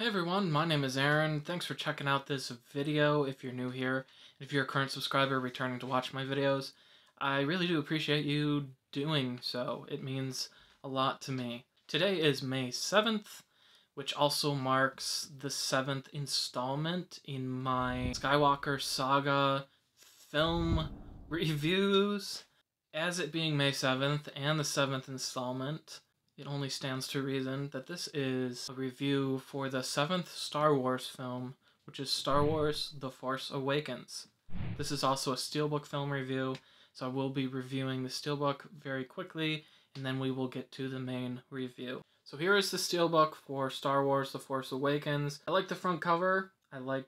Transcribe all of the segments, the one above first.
Hey everyone, my name is Aaron. Thanks for checking out this video if you're new here. If you're a current subscriber returning to watch my videos, I really do appreciate you doing so. It means a lot to me. Today is May 7th, which also marks the 7th installment in my Skywalker Saga film reviews. As it being May 7th and the 7th installment, it only stands to reason that this is a review for the 7th Star Wars film, which is Star Wars The Force Awakens. This is also a Steelbook film review, so I will be reviewing the Steelbook very quickly, and then we will get to the main review. So here is the Steelbook for Star Wars The Force Awakens. I like the front cover. I like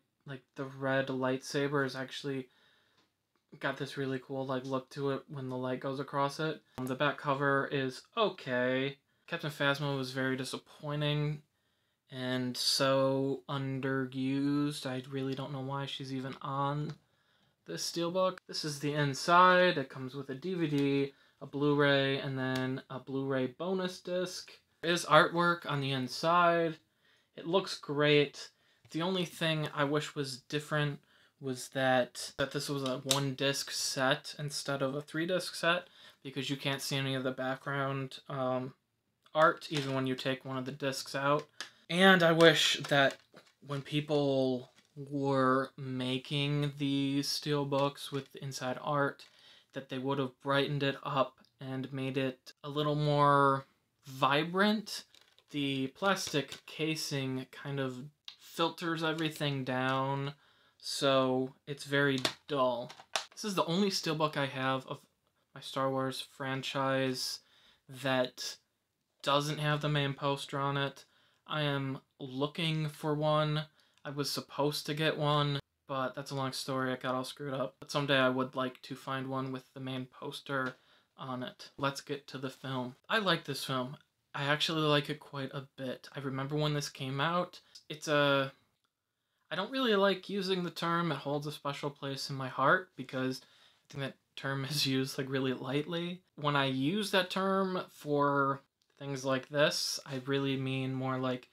the red lightsaber is actually got this really cool look to it when the light goes across it. The back cover is okay. Captain Phasma was very disappointing and so underused. I really don't know why she's even on this Steelbook. This is the inside. It comes with a DVD, a Blu-ray, and then a Blu-ray bonus disc. There is artwork on the inside. It looks great. The only thing I wish was different was that this was a 1-disc set instead of a 3-disc set, because you can't see any of the background art even when you take one of the discs out. And I wish that when people were making these steelbooks with inside art, that they would have brightened it up and made it a little more vibrant. The plastic casing kind of filters everything down, so it's very dull. This is the only steelbook I have of my Star Wars franchise that doesn't have the main poster on it. I am looking for one. I was supposed to get one, but that's a long story. I got all screwed up. But someday I would like to find one with the main poster on it. Let's get to the film. I like this film. I actually like it quite a bit. I remember when this came out. I don't really like using the term "it holds a special place in my heart" because I think that term is used really lightly. When I use that term for things like this, I really mean more like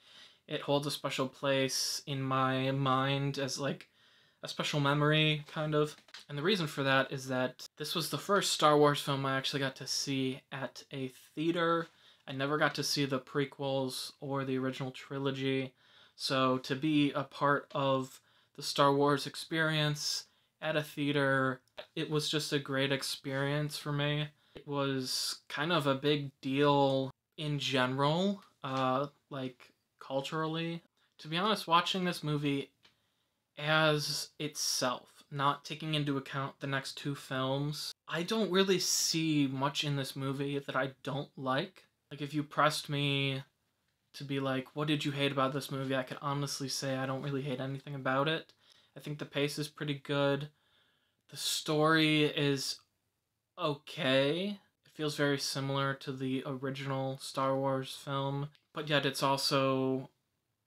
it holds a special place in my mind as a special memory, kind of. And the reason for that is that this was the first Star Wars film I actually got to see at a theater. I never got to see the prequels or the original trilogy. So to be a part of the Star Wars experience at a theater, it was just a great experience for me. It was kind of a big deal in general, culturally. To be honest, watching this movie as itself, not taking into account the next 2 films, I don't really see much in this movie that I don't like. If you pressed me to be what did you hate about this movie, I could honestly say I don't really hate anything about it. I think the pace is pretty good. The story is okay. It feels very similar to the original Star Wars film, but yet it's also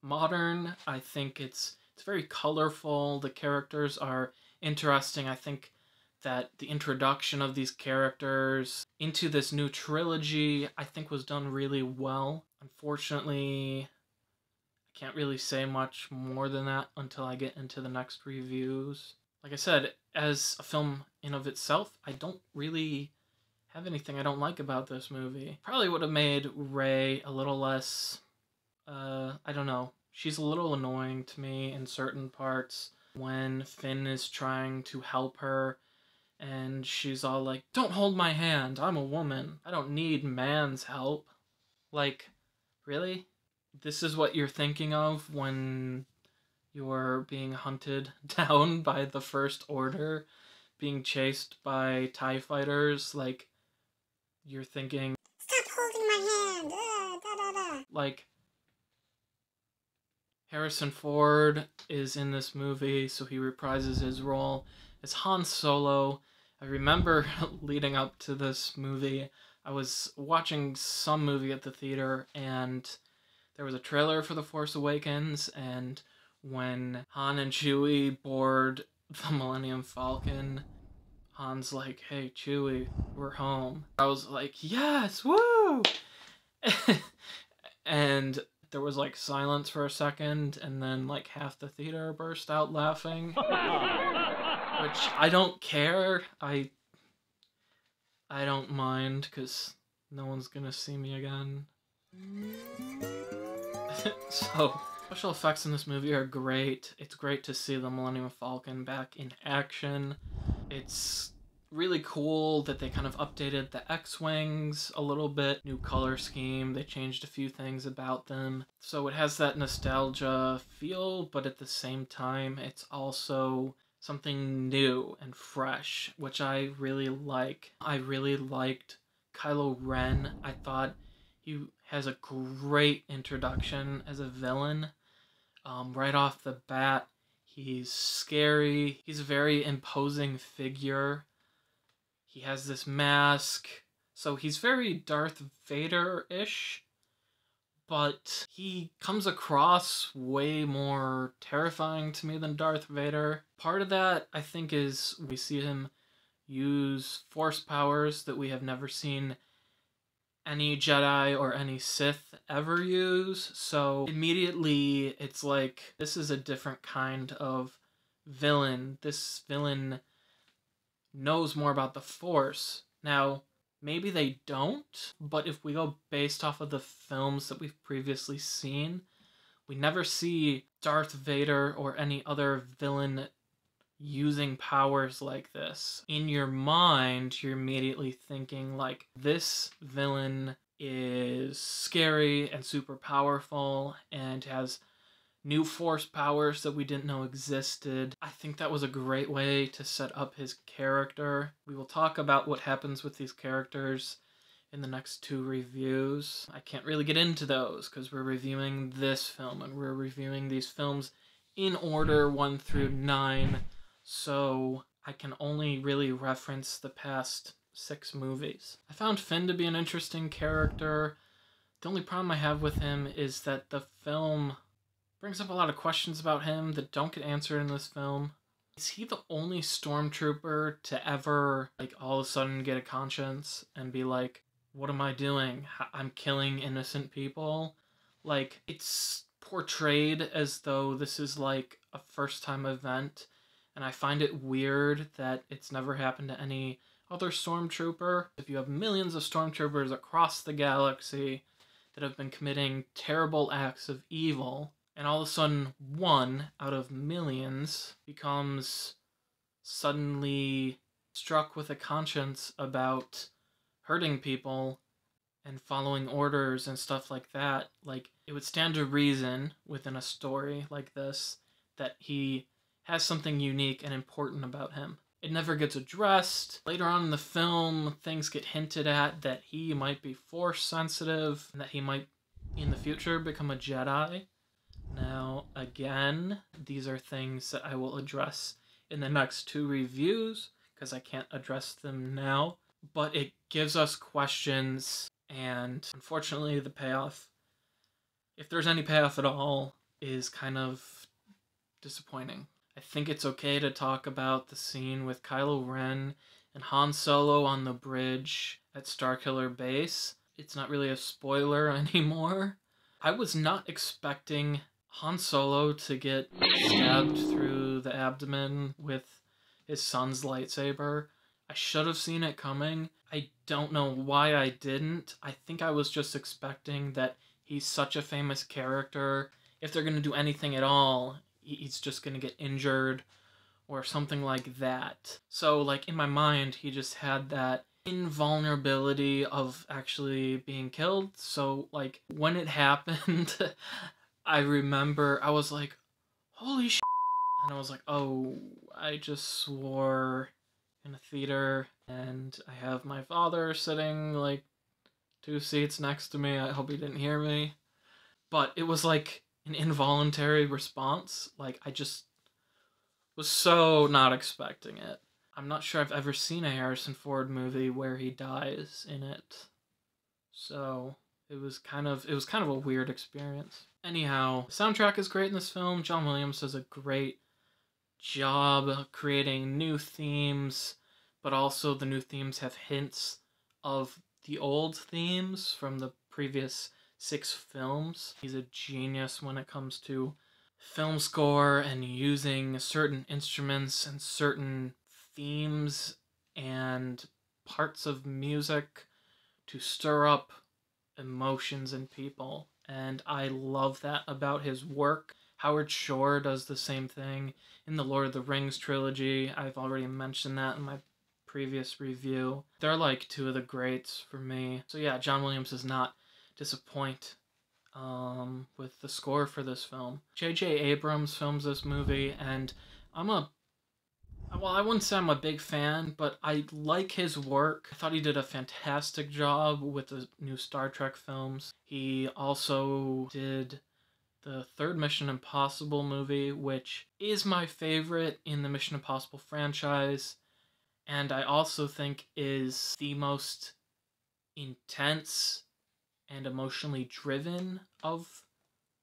modern. I think it's very colorful. The characters are interesting. I think that the introduction of these characters into this new trilogy, I think, was done really well. Unfortunately, I can't really say much more than that until I get into the next reviews. Like I said, as a film in of itself, I don't really have anything I don't like about this movie. Probably would have made Rey a little less, I don't know. She's a little annoying to me in certain parts when Finn is trying to help her and she's all like, "Don't hold my hand, I'm a woman. I don't need man's help." Really? This is what you're thinking of when you're being hunted down by the First Order, being chased by TIE fighters? You're thinking, "Stop holding my hand, da da da." Harrison Ford is in this movie, so he reprises his role as Han Solo. I remember leading up to this movie, I was watching some movie at the theater, and there was a trailer for The Force Awakens, and when Han and Chewie board the Millennium Falcon, Han's like, "Hey, Chewie, we're home." I was like, "Yes, woo!" And There was like silence for a second, and then like half the theater burst out laughing. Which I don't care. I don't mind, because no one's gonna see me again. So, special effects in this movie are great. It's great to see the Millennium Falcon back in action. It's really cool that they kind of updated the X-Wings a little bit. New color scheme, they changed a few things about them. So it has that nostalgia feel, but at the same time, it's also something new and fresh, which I really like. I really liked Kylo Ren. I thought he has a great introduction as a villain. Right off the bat, he's scary. He's a very imposing figure. He has this mask, so he's very Darth Vader-ish, but he comes across way more terrifying to me than Darth Vader. Part of that, I think, is we see him use Force powers that we have never seen any Jedi or any Sith ever use, so immediately it's like, this is a different kind of villain. This villain knows more about the Force. Now, maybe they don't, but if we go based off of the films that we've previously seen, we never see Darth Vader or any other villain using powers like this. In your mind, you're immediately thinking, like, this villain is scary and super powerful and has new Force powers that we didn't know existed. I think that was a great way to set up his character. We will talk about what happens with these characters in the next 2 reviews. I can't really get into those because we're reviewing this film, and we're reviewing these films in order 1 through 9, so I can only really reference the past 6 movies. I found Finn to be an interesting character. The only problem I have with him is that the film brings up a lot of questions about him that don't get answered in this film. Is he the only stormtrooper to ever, like, all of a sudden get a conscience and be like, what am I doing? I'm killing innocent people? Like, it's portrayed as though this is like a first-time event, and I find it weird that it's never happened to any other stormtrooper. If you have millions of stormtroopers across the galaxy that have been committing terrible acts of evil, and all of a sudden 1 out of millions becomes suddenly struck with a conscience about hurting people and following orders and stuff like that, like, it would stand to reason within a story like this that he has something unique and important about him. It never gets addressed. Later on in the film, things get hinted at that he might be Force sensitive and that he might, in the future, become a Jedi. Now, again, these are things that I will address in the next 2 reviews, because I can't address them now. But it gives us questions, and unfortunately the payoff, if there's any payoff at all, is kind of disappointing. I think it's okay to talk about the scene with Kylo Ren and Han Solo on the bridge at Starkiller Base. It's not really a spoiler anymore. I was not expecting Han Solo to get stabbed through the abdomen with his son's lightsaber. I should have seen it coming. I don't know why I didn't. I think I was just expecting that he's such a famous character. If they're going to do anything at all, he's just going to get injured or something like that. So, like, in my mind, he just had that invulnerability of actually being killed. So, like, when it happened, I remember I was like, holy shit. And I was like, oh, I just swore in a theater, and I have my father sitting like 2 seats next to me. I hope he didn't hear me. But it was like an involuntary response. Like, I just was so not expecting it. I'm not sure I've ever seen a Harrison Ford movie where he dies in it. So it was kind of a weird experience. Anyhow, the soundtrack is great in this film. John Williams does a great job creating new themes, but also the new themes have hints of the old themes from the previous 6 films. He's a genius when it comes to film score and using certain instruments and certain themes and parts of music to stir up emotions in people. And I love that about his work. Howard Shore does the same thing in the Lord of the Rings trilogy. I've already mentioned that in my previous review. They're like 2 of the greats for me. So yeah, John Williams does not disappoint with the score for this film. J.J. Abrams films this movie, and I wouldn't say I'm a big fan, but I like his work. I thought he did a fantastic job with the new Star Trek films. He also did the 3rd Mission Impossible movie, which is my favorite in the Mission Impossible franchise, and I also think is the most intense and emotionally driven of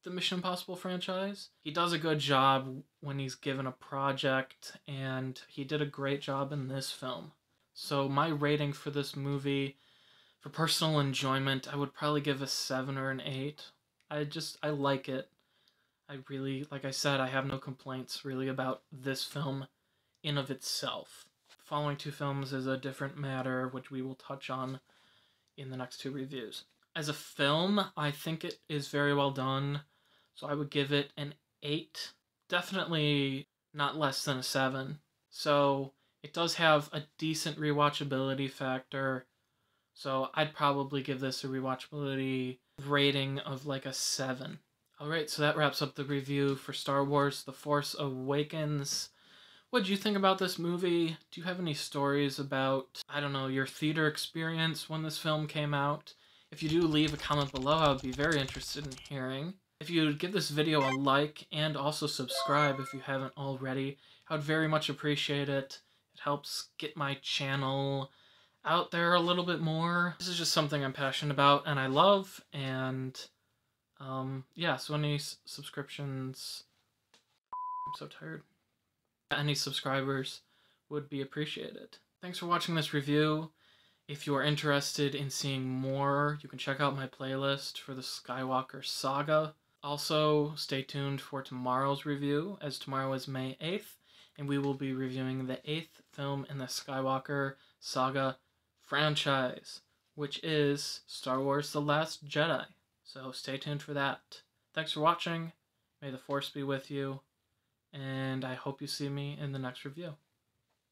the Mission Impossible franchise. He does a good job when he's given a project, and he did a great job in this film. So my rating for this movie, for personal enjoyment, I would probably give a 7 or an 8. I like it. I really, like I said, I have no complaints really about this film in of itself. The following 2 films is a different matter, which we will touch on in the next 2 reviews. As a film, I think it is very well done, so I would give it an 8. Definitely not less than a 7. So it does have a decent rewatchability factor, so I'd probably give this a rewatchability rating of like a 7. Alright, so that wraps up the review for Star Wars The Force Awakens. What did you think about this movie? Do you have any stories about, I don't know, your theater experience when this film came out? If you do, leave a comment below. I would be very interested in hearing. If you would give this video a like and also subscribe if you haven't already, I would very much appreciate it. It helps get my channel out there a little bit more. This is just something I'm passionate about and I love, and yeah, so any subscriptions, I'm so tired. Any subscribers would be appreciated. Thanks for watching this review. If you are interested in seeing more, you can check out my playlist for the Skywalker Saga. Also, stay tuned for tomorrow's review, as tomorrow is May 8th, and we will be reviewing the 8th film in the Skywalker Saga franchise, which is Star Wars The Last Jedi. So stay tuned for that. Thanks for watching. May the Force be with you, and I hope you see me in the next review.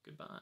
Goodbye.